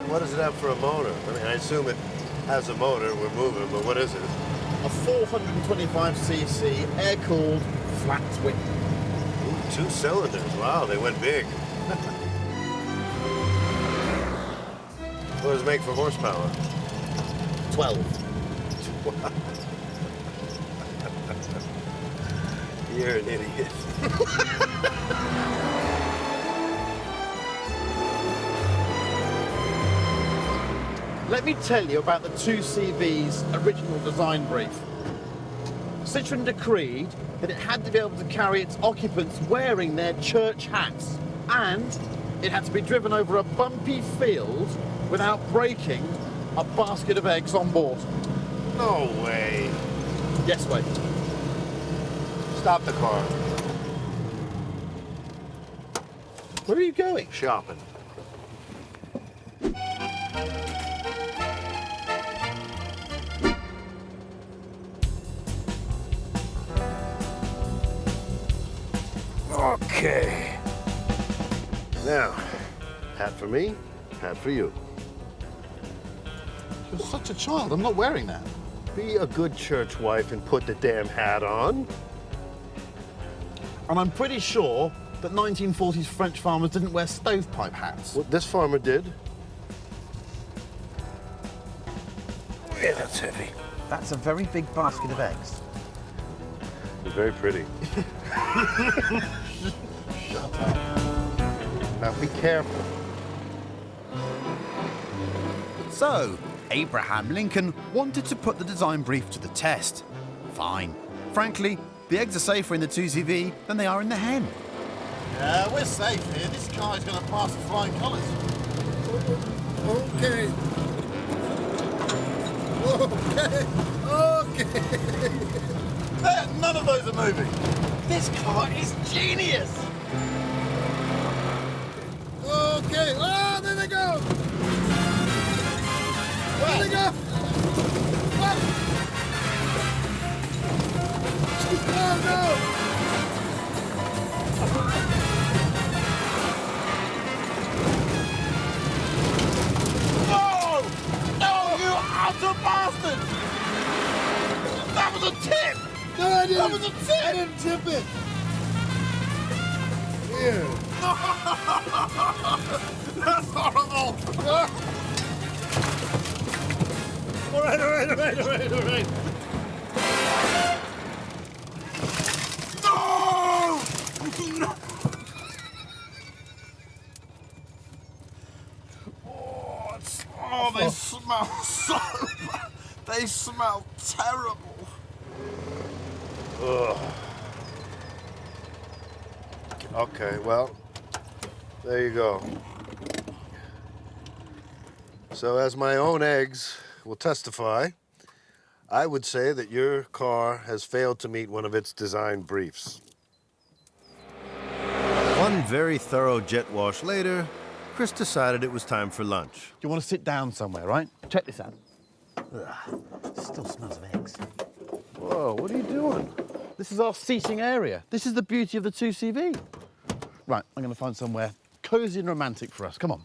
What does it have for a motor? I mean, I assume it has a motor, we're moving, but what is it? A 425cc air-cooled flat twin. Ooh, 2 cylinders. Wow, they went big. What does it make for horsepower? 12. You're an idiot. Let me tell you about the 2CV's original design brief. Citroen decreed that it had to be able to carry its occupants wearing their church hats, and it had to be driven over a bumpy field without breaking a basket of eggs on board. No way. Yes, wait. Stop the car. Where are you going? Shopping. Okay. Now, hat for me, hat for you. You're such a child. I'm not wearing that. Be a good church wife and put the damn hat on. And I'm pretty sure that 1940s French farmers didn't wear stovepipe hats. Well, this farmer did. Yeah, that's heavy. That's a very big basket of eggs. It's very pretty. Shut up. Now be careful. So, Abraham Lincoln wanted to put the design brief to the test. Fine. Frankly, the eggs are safer in the 2CV than they are in the hen. Yeah, we're safe here. This car is going to pass the flying colours. Okay. Okay. There, none of those are moving. This car is genius. Okay. Oh, there they go. There they go. Oh, no. No! No, you utter bastard! That was a tip! No, I didn't. That was a tip! I didn't tip it. Here. That's horrible! All right. No! No! Oh, they smell so bad. They smell terrible. Ugh. Okay, well, there you go. So as my own eggs will testify, I would say that your car has failed to meet one of its design briefs. One very thorough jet wash later, Chris decided it was time for lunch. You want to sit down somewhere, right? Check this out. Ugh, still smells of eggs. Whoa, what are you doing? This is our seating area. This is the beauty of the 2CV. Right, I'm going to find somewhere cozy and romantic for us. Come on.